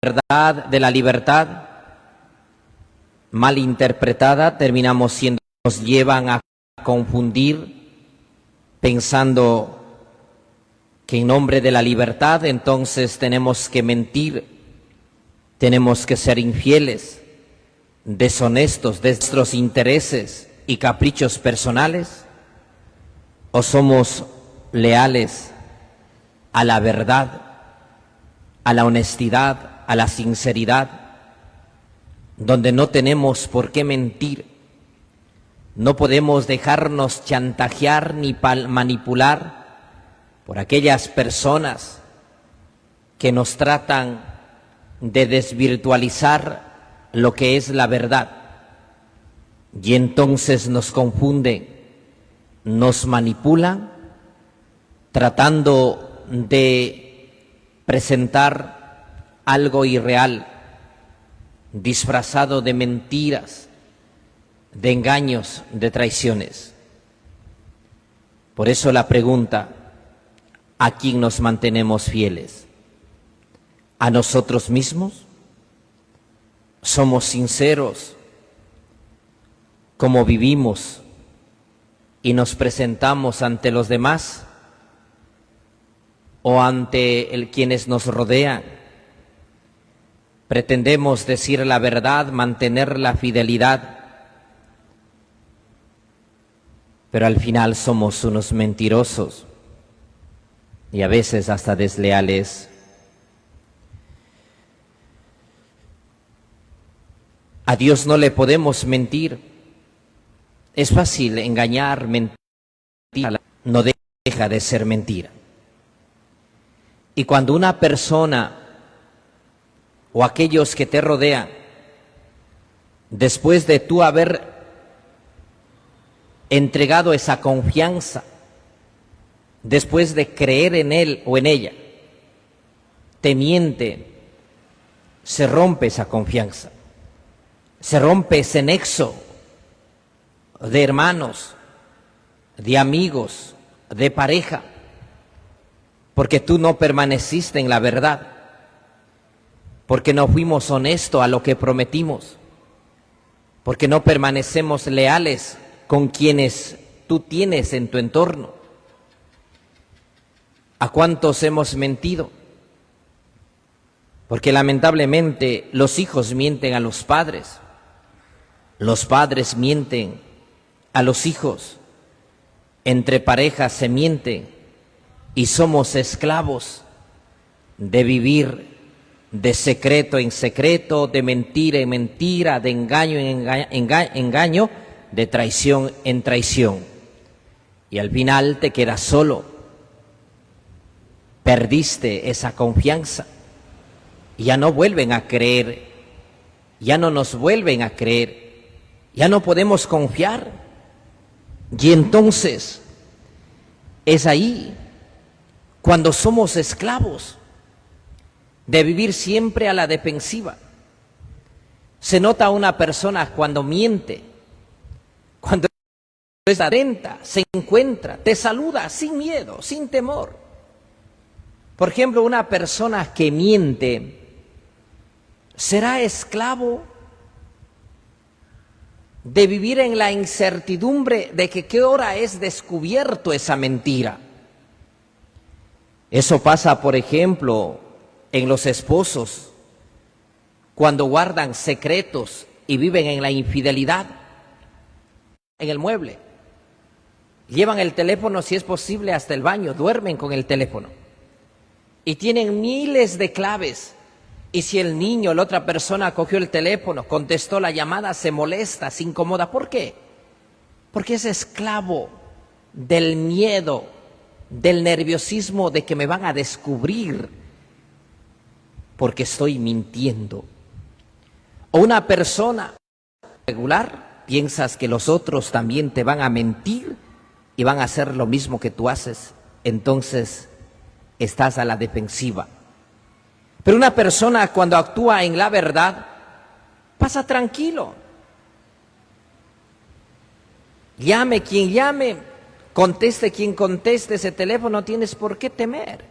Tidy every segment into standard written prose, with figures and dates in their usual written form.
verdad de la libertad mal interpretada nos llevan a confundir pensando que en nombre de la libertad entonces tenemos que mentir, tenemos que ser infieles, deshonestos de nuestros intereses y caprichos personales, o somos leales a la verdad, a la honestidad, a la sinceridad, donde no tenemos por qué mentir. No podemos dejarnos chantajear ni manipular por aquellas personas que nos tratan de desvirtualizar lo que es la verdad, y entonces nos confunden, nos manipulan, tratando de presentar algo irreal, disfrazado de mentiras, de engaños, de traiciones. Por eso la pregunta: ¿a quién nos mantenemos fieles? ¿A nosotros mismos? ¿Somos sinceros como vivimos y nos presentamos ante los demás o ante quienes nos rodean? Pretendemos decir la verdad, mantener la fidelidad, pero al final somos unos mentirosos y a veces hasta desleales. A Dios no le podemos mentir. Es fácil engañar, mentir, no deja de ser mentira. Y cuando una persona o aquellos que te rodean, después de tú haber entregado esa confianza, después de creer en él o en ella, te miente, se rompe esa confianza, se rompe ese nexo de hermanos, de amigos, de pareja, porque tú no permaneciste en la verdad, porque no fuimos honestos a lo que prometimos, porque no permanecemos leales con quienes tú tienes en tu entorno. ¿A cuántos hemos mentido? Porque lamentablemente los hijos mienten a los padres mienten a los hijos, entre parejas se mienten y somos esclavos de vivir de secreto en secreto, de mentira en mentira, de engaño en engaño, de traición en traición. Y al final te quedas solo. Perdiste esa confianza. Y ya no vuelven a creer. Ya no nos vuelven a creer. Ya no podemos confiar. Y entonces es ahí cuando somos esclavos de vivir siempre a la defensiva. Se nota a una persona cuando miente, cuando es atenta, se encuentra, te saluda sin miedo, sin temor. Por ejemplo, una persona que miente, ¿será esclavo de vivir en la incertidumbre de que qué hora es descubierto esa mentira? Eso pasa, por ejemplo, en los esposos, cuando guardan secretos y viven en la infidelidad. En el mueble, llevan el teléfono, si es posible, hasta el baño, duermen con el teléfono y tienen miles de claves. Y si el niño, la otra persona cogió el teléfono, contestó la llamada, se molesta, se incomoda. ¿Por qué? Porque es esclavo del miedo, del nerviosismo de que me van a descubrir porque estoy mintiendo. O una persona regular, piensas que los otros también te van a mentir y van a hacer lo mismo que tú haces, entonces estás a la defensiva. Pero una persona cuando actúa en la verdad, pasa tranquilo. Llame quien llame, conteste quien conteste ese teléfono, no tienes por qué temer.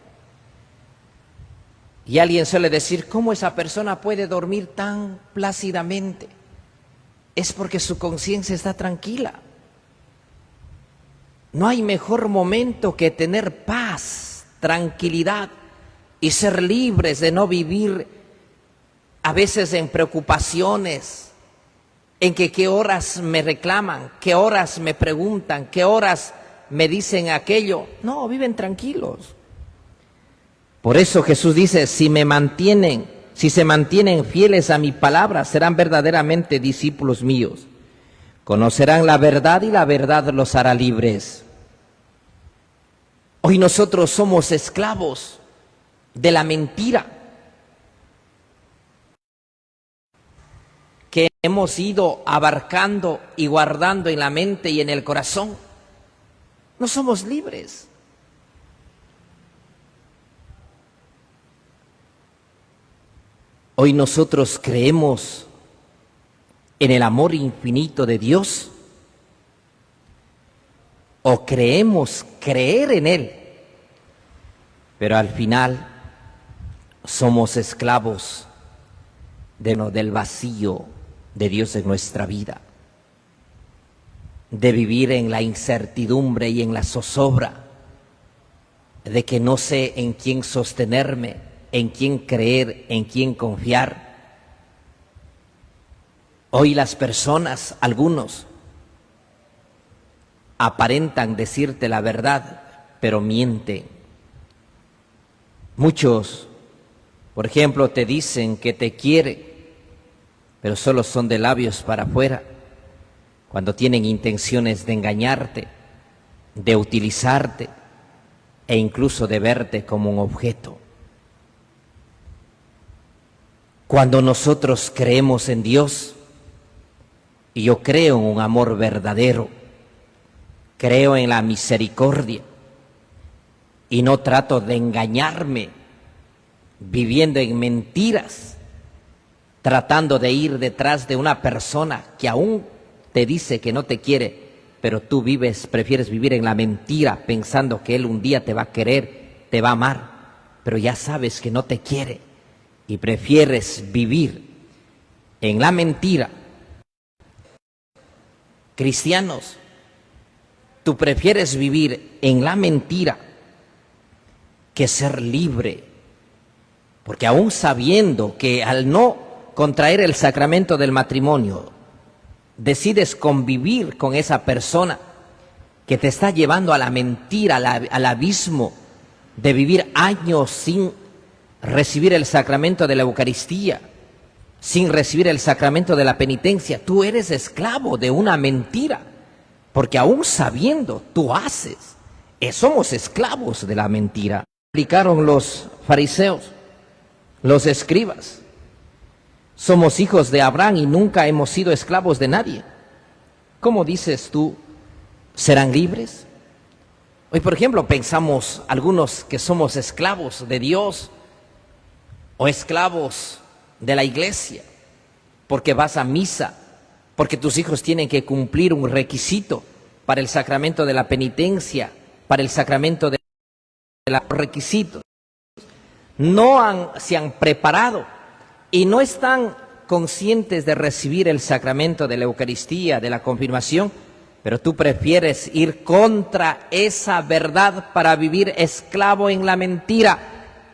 Y alguien suele decir, ¿cómo esa persona puede dormir tan plácidamente? Es porque su conciencia está tranquila. No hay mejor momento que tener paz, tranquilidad y ser libres de no vivir a veces en preocupaciones, en que qué horas me reclaman, qué horas me preguntan, qué horas me dicen aquello. No, viven tranquilos. Por eso Jesús dice, si se mantienen fieles a mi palabra, serán verdaderamente discípulos míos. Conocerán la verdad y la verdad los hará libres. Hoy nosotros somos esclavos de la mentira que hemos ido abarcando y guardando en la mente y en el corazón. No somos libres. Hoy nosotros creemos en el amor infinito de Dios o creemos creer en Él, pero al final somos esclavos del vacío de Dios en nuestra vida, de vivir en la incertidumbre y en la zozobra, de que no sé en quién sostenerme, en quién creer, en quién confiar. Hoy las personas, algunos, aparentan decirte la verdad, pero mienten. Muchos, por ejemplo, te dicen que te quiere, pero solo son de labios para afuera, cuando tienen intenciones de engañarte, de utilizarte e incluso de verte como un objeto. Cuando nosotros creemos en Dios, y yo creo en un amor verdadero, creo en la misericordia y no trato de engañarme viviendo en mentiras, tratando de ir detrás de una persona que aún te dice que no te quiere, pero tú prefieres vivir en la mentira pensando que él un día te va a querer, te va a amar, pero ya sabes que no te quiere y prefieres vivir en la mentira. Cristianos, tú prefieres vivir en la mentira que ser libre, porque aún sabiendo que al no contraer el sacramento del matrimonio, decides convivir con esa persona que te está llevando a la mentira, al abismo de vivir años sin recibir el sacramento de la Eucaristía, sin recibir el sacramento de la penitencia. Tú eres esclavo de una mentira, porque aún sabiendo, tú haces. Somos esclavos de la mentira. Aplicaron los fariseos, los escribas. Somos hijos de Abraham y nunca hemos sido esclavos de nadie. ¿Cómo dices tú, serán libres? Hoy, por ejemplo, pensamos algunos que somos esclavos de Dios o esclavos de la iglesia, porque vas a misa, porque tus hijos tienen que cumplir un requisito para el sacramento de la penitencia, para el sacramento de los requisitos. Se han preparado y no están conscientes de recibir el sacramento de la Eucaristía, de la confirmación, pero tú prefieres ir contra esa verdad para vivir esclavo en la mentira,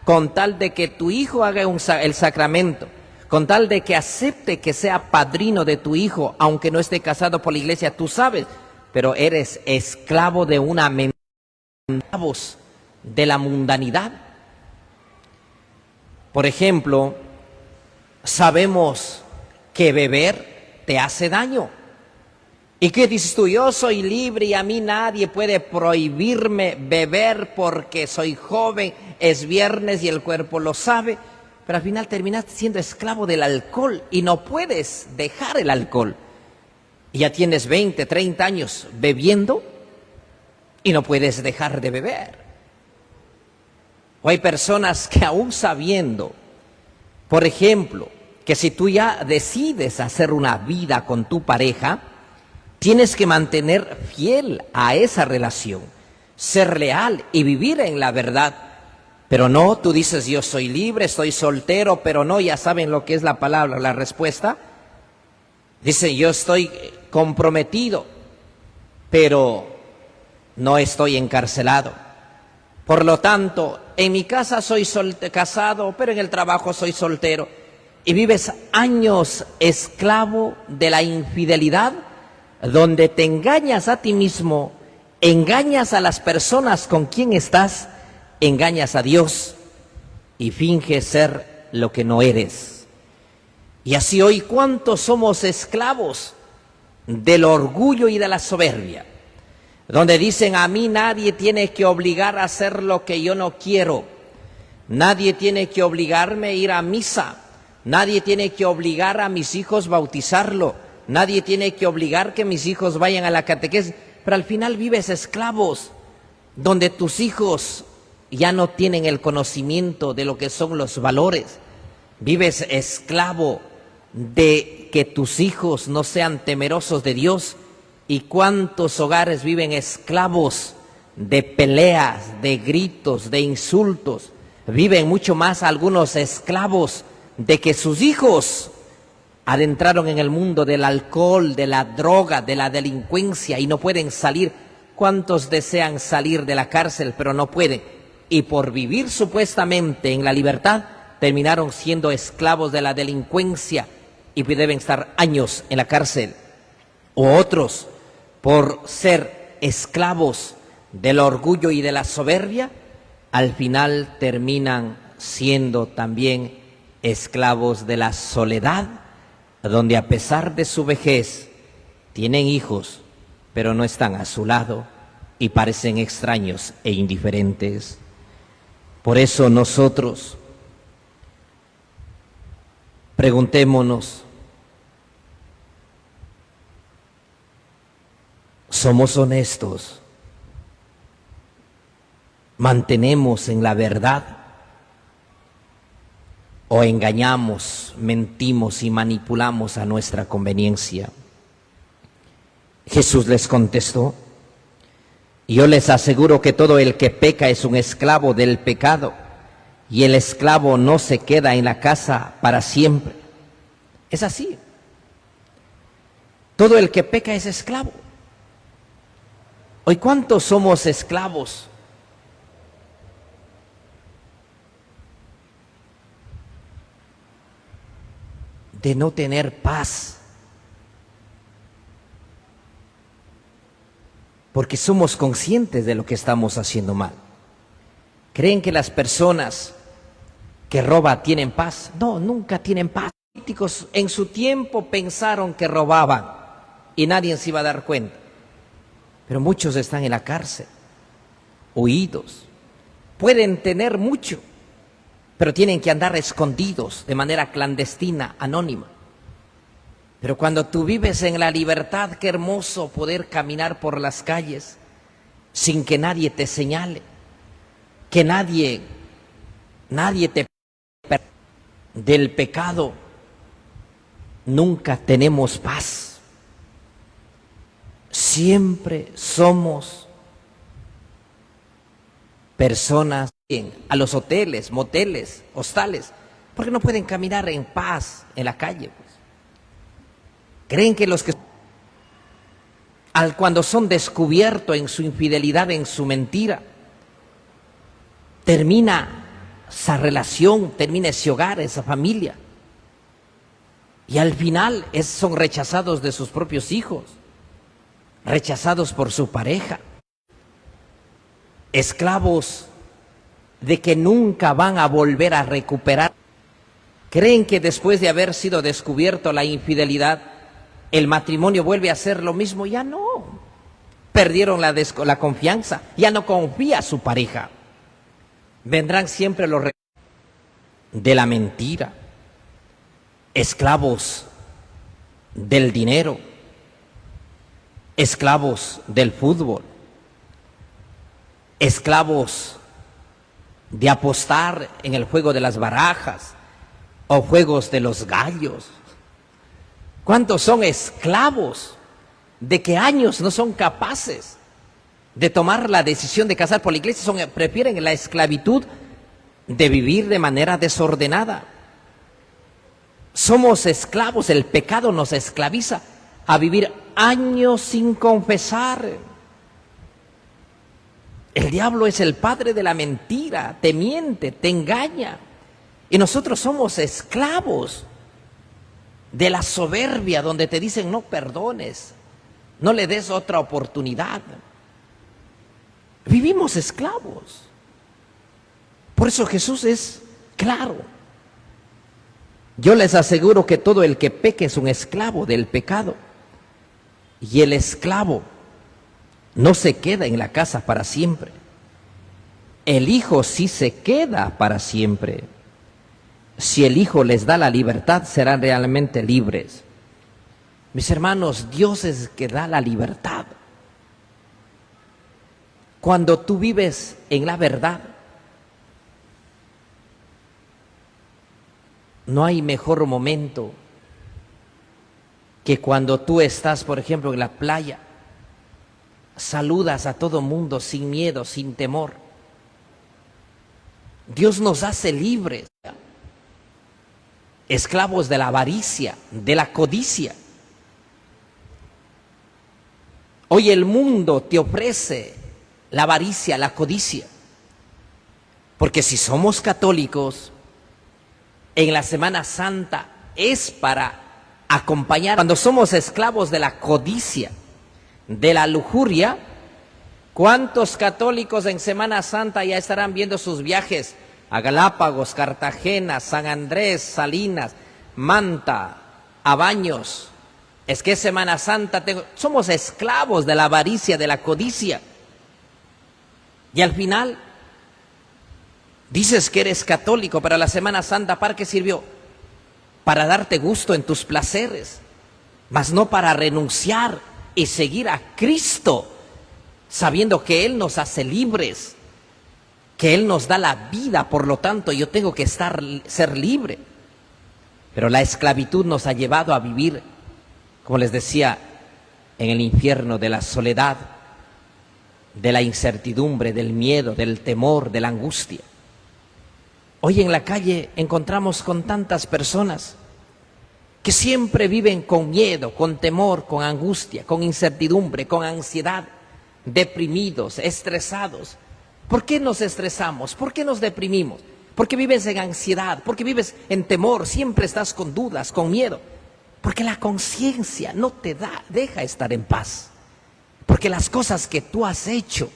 con tal de que tu hijo haga el sacramento, con tal de que acepte que sea padrino de tu hijo, aunque no esté casado por la iglesia, tú sabes, pero eres esclavo de una mentira, de la mundanidad. Por ejemplo, sabemos que beber te hace daño. ¿Y qué dices tú? Yo soy libre y a mí nadie puede prohibirme beber porque soy joven, es viernes y el cuerpo lo sabe. Pero al final terminaste siendo esclavo del alcohol y no puedes dejar el alcohol. Y ya tienes 20, 30 años bebiendo y no puedes dejar de beber. O hay personas que aún sabiendo, por ejemplo, que si tú ya decides hacer una vida con tu pareja, tienes que mantener fiel a esa relación, ser leal y vivir en la verdad. Pero no, tú dices, yo soy libre, estoy soltero, pero no, ya saben lo que es la palabra, la respuesta. Dicen, yo estoy comprometido, pero no estoy encarcelado. Por lo tanto, en mi casa soy casado, pero en el trabajo soy soltero. Y vives años esclavo de la infidelidad, donde te engañas a ti mismo, engañas a las personas con quien estás, engañas a Dios y finges ser lo que no eres. Y así hoy, ¿cuántos somos esclavos del orgullo y de la soberbia? Donde dicen, a mí nadie tiene que obligar a hacer lo que yo no quiero. Nadie tiene que obligarme a ir a misa. Nadie tiene que obligar a mis hijos a bautizarlo. Nadie tiene que obligar que mis hijos vayan a la catequesis. Pero al final vives esclavos, donde tus hijos ya no tienen el conocimiento de lo que son los valores. Vives esclavo de que tus hijos no sean temerosos de Dios. ¿Y cuántos hogares viven esclavos de peleas, de gritos, de insultos? Viven mucho más algunos esclavos de que sus hijos adentraron en el mundo del alcohol, de la droga, de la delincuencia y no pueden salir. ¿Cuántos desean salir de la cárcel pero no pueden? Y por vivir supuestamente en la libertad, terminaron siendo esclavos de la delincuencia y deben estar años en la cárcel. O otros, por ser esclavos del orgullo y de la soberbia, al final terminan siendo también esclavos de la soledad, donde a pesar de su vejez tienen hijos, pero no están a su lado y parecen extraños e indiferentes. Por eso nosotros preguntémonos, ¿somos honestos? ¿Mantenemos en la verdad? ¿O engañamos, mentimos y manipulamos a nuestra conveniencia? Jesús les contestó, yo les aseguro que todo el que peca es un esclavo del pecado, y el esclavo no se queda en la casa para siempre. Es así. Todo el que peca es esclavo. Hoy, ¿cuántos somos esclavos? De no tener paz. Porque somos conscientes de lo que estamos haciendo mal. ¿Creen que las personas que roban tienen paz? No, nunca tienen paz. Los políticos en su tiempo pensaron que robaban y nadie se iba a dar cuenta. Pero muchos están en la cárcel, huidos. Pueden tener mucho, pero tienen que andar escondidos de manera clandestina, anónima. Pero cuando tú vives en la libertad, qué hermoso poder caminar por las calles sin que nadie te señale, que nadie te del pecado. Nunca tenemos paz. Siempre somos personas a los hoteles, moteles, hostales, porque no pueden caminar en paz en la calle. Pues. Creen que los que cuando son descubiertos en su infidelidad, en su mentira, termina esa relación, termina ese hogar, esa familia. Y al final son rechazados de sus propios hijos, rechazados por su pareja, esclavos de que nunca van a volver a recuperar. Creen que después de haber sido descubierto la infidelidad, el matrimonio vuelve a ser lo mismo. Ya no. Perdieron la confianza, ya no confía su pareja. Vendrán siempre los de la mentira, esclavos del dinero, esclavos del fútbol, esclavos de apostar en el juego de las barajas o juegos de los gallos. ¿Cuántos son esclavos de que años no son capaces de tomar la decisión de casar por la iglesia? Prefieren la esclavitud de vivir de manera desordenada. Somos esclavos, el pecado nos esclaviza a vivir años sin confesar. El diablo es el padre de la mentira, te miente, te engaña. Y nosotros somos esclavos de la soberbia, donde te dicen no perdones, no le des otra oportunidad. Vivimos esclavos. Por eso Jesús es claro. Yo les aseguro que todo el que peque es un esclavo del pecado. Y el esclavo no se queda en la casa para siempre. El Hijo sí se queda para siempre. Si el Hijo les da la libertad, serán realmente libres. Mis hermanos, Dios es el que da la libertad. Cuando tú vives en la verdad, no hay mejor momento que cuando tú estás, por ejemplo, en la playa, saludas a todo mundo sin miedo, sin temor. Dios nos hace libres, esclavos de la avaricia, de la codicia. Hoy el mundo te ofrece la avaricia, la codicia. Porque si somos católicos, en la Semana Santa es para acompañar. Cuando somos esclavos de la codicia, de la lujuria, ¿cuántos católicos en Semana Santa ya estarán viendo sus viajes a Galápagos, Cartagena, San Andrés, Salinas, Manta, a Baños? Es que es Semana Santa, somos esclavos de la avaricia, de la codicia. Y al final, dices que eres católico, pero la Semana Santa, ¿para qué sirvió? Para darte gusto en tus placeres, mas no para renunciar y seguir a Cristo, sabiendo que Él nos hace libres, que Él nos da la vida, por lo tanto yo tengo que ser libre. Pero la esclavitud nos ha llevado a vivir, como les decía, en el infierno de la soledad, de la incertidumbre, del miedo, del temor, de la angustia. Hoy en la calle encontramos con tantas personas que siempre viven con miedo, con temor, con angustia, con incertidumbre, con ansiedad, deprimidos, estresados. ¿Por qué nos estresamos? ¿Por qué nos deprimimos? ¿Por qué vives en ansiedad? ¿Por qué vives en temor? Siempre estás con dudas, con miedo. Porque la conciencia no te deja estar en paz. Porque las cosas que tú has hecho,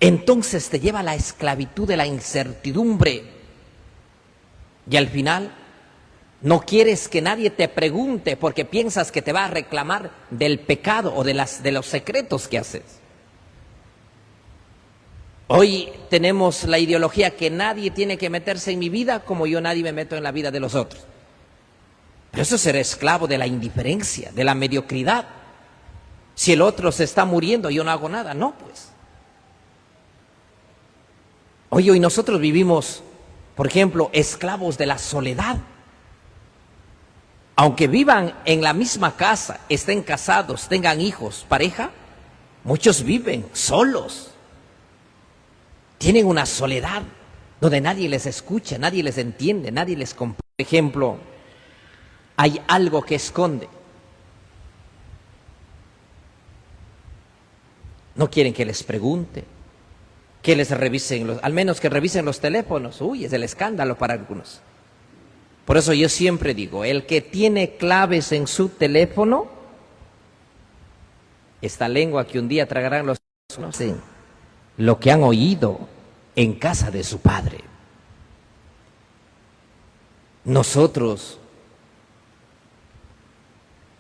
entonces te lleva a la esclavitud de la incertidumbre. Y al final, no quieres que nadie te pregunte porque piensas que te va a reclamar del pecado o de los secretos que haces. Hoy tenemos la ideología que nadie tiene que meterse en mi vida como yo nadie me meto en la vida de los otros. Pero eso es ser esclavo de la indiferencia, de la mediocridad. Si el otro se está muriendo, yo no hago nada. No, pues. Hoy nosotros vivimos, por ejemplo, esclavos de la soledad. Aunque vivan en la misma casa, estén casados, tengan hijos, pareja, muchos viven solos. Tienen una soledad donde nadie les escucha, nadie les entiende, nadie les comprende. Por ejemplo, hay algo que esconde. No quieren que les pregunte, que les revisen, al menos que revisen los teléfonos. Uy, es el escándalo para algunos. Por eso yo siempre digo, el que tiene claves en su teléfono, esta lengua que un día tragarán los conocen lo que han oído en casa de su padre. Nosotros,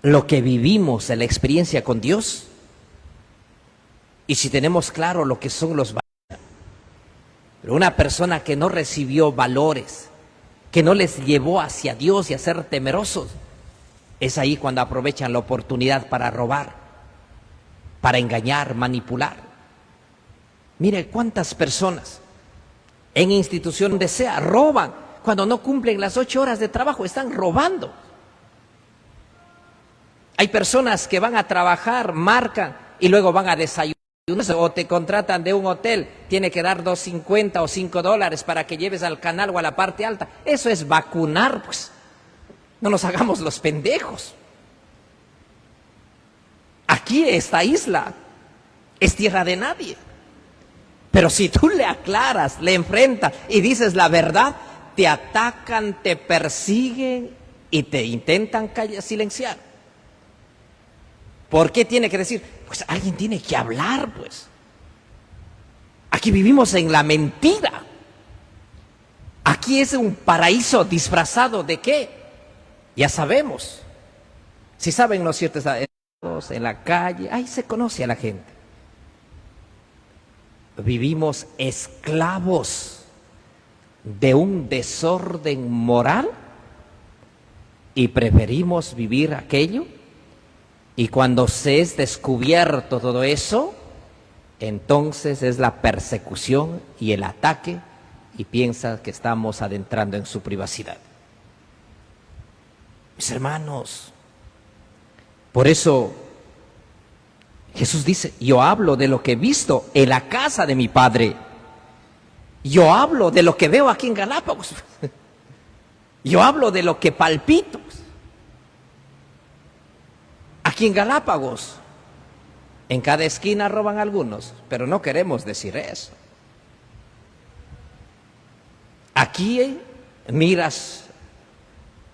lo que vivimos en la experiencia con Dios, y si tenemos claro lo que son los valores, pero una persona que no recibió valores, que no les llevó hacia Dios y a ser temerosos, es ahí cuando aprovechan la oportunidad para robar, para engañar, manipular. Mire cuántas personas en institución donde sea roban, cuando no cumplen las 8 horas de trabajo, están robando. Hay personas que van a trabajar, marcan y luego van a desayunar. O te contratan de un hotel, tiene que dar $2.50 o $5 para que lleves al canal o a la parte alta. Eso es vacunar, pues. No nos hagamos los pendejos. Aquí esta isla es tierra de nadie. Pero si tú le aclaras, le enfrentas y dices la verdad, te atacan, te persiguen y te intentan silenciar. ¿Por qué tiene que decir? Pues alguien tiene que hablar, pues. Aquí vivimos en la mentira. Aquí es un paraíso disfrazado ¿de qué? Ya sabemos. Si saben, ¿no es cierto? En la calle, ahí se conoce a la gente. Vivimos esclavos de un desorden moral y preferimos vivir aquello. Y cuando se es descubierto todo eso, entonces es la persecución y el ataque y piensa que estamos adentrando en su privacidad. Mis hermanos, por eso Jesús dice, yo hablo de lo que he visto en la casa de mi Padre. Yo hablo de lo que veo aquí en Galápagos. Yo hablo de lo que palpito. Aquí en Galápagos, en cada esquina roban algunos, pero no queremos decir eso. Aquí miras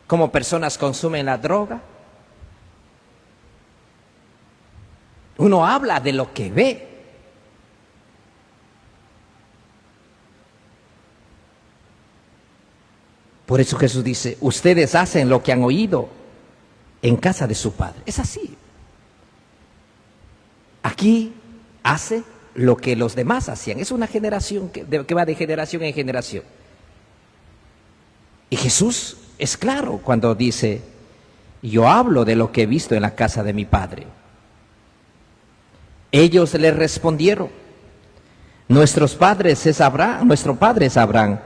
cómo personas consumen la droga. Uno habla de lo que ve. Por eso Jesús dice, ustedes hacen lo que han oído en casa de su padre. Es así. Aquí hace lo que los demás hacían. Es una generación que va de generación en generación. Y Jesús es claro cuando dice, yo hablo de lo que he visto en la casa de mi padre. Ellos le respondieron, nuestro padre es Abraham.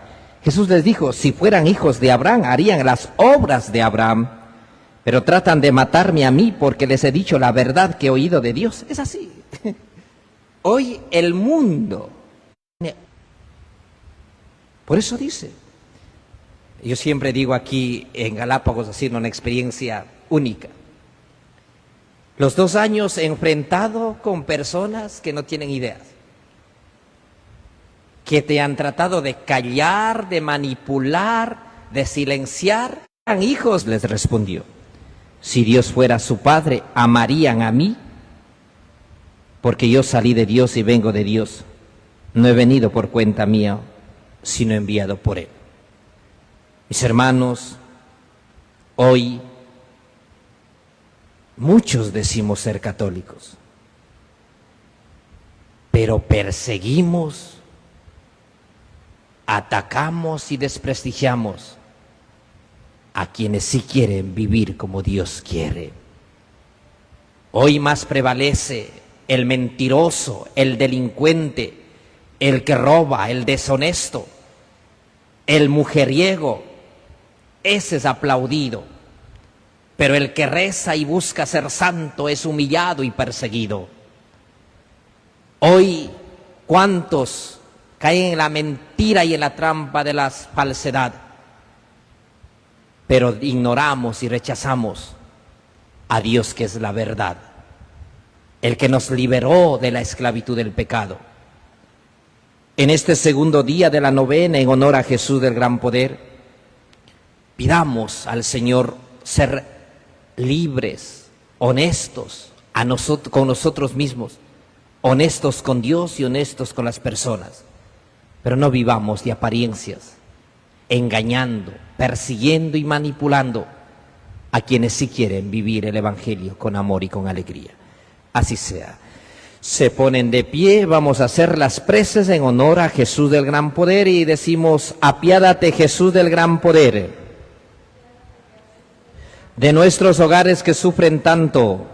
Jesús les dijo, si fueran hijos de Abraham, harían las obras de Abraham. Pero tratan de matarme a mí porque les he dicho la verdad que he oído de Dios. Es así. Hoy el mundo. Por eso dice. Yo siempre digo aquí en Galápagos, haciendo una experiencia única. Los 2 años he enfrentado con personas que no tienen ideas. Que te han tratado de callar, de manipular, de silenciar. Hijos, les respondió. Si Dios fuera su padre, amarían a mí, porque yo salí de Dios y vengo de Dios. No he venido por cuenta mía, sino enviado por Él. Mis hermanos, hoy muchos decimos ser católicos, pero perseguimos, atacamos y desprestigiamos a quienes sí quieren vivir como Dios quiere. Hoy más prevalece el mentiroso, el delincuente, el que roba, el deshonesto, el mujeriego. Ese es aplaudido. Pero el que reza y busca ser santo es humillado y perseguido. Hoy, ¿cuántos caen en la mentira y en la trampa de la falsedad? Pero ignoramos y rechazamos a Dios, que es la verdad, el que nos liberó de la esclavitud del pecado. En este segundo día de la novena, en honor a Jesús del Gran Poder, pidamos al Señor ser libres, honestos con nosotros mismos, honestos con Dios y honestos con las personas, pero no vivamos de apariencias, engañando, persiguiendo y manipulando a quienes sí quieren vivir el Evangelio con amor y con alegría. Así sea. Se ponen de pie, vamos a hacer las preces en honor a Jesús del Gran Poder y decimos, apiádate Jesús del Gran Poder, de nuestros hogares que sufren tanto,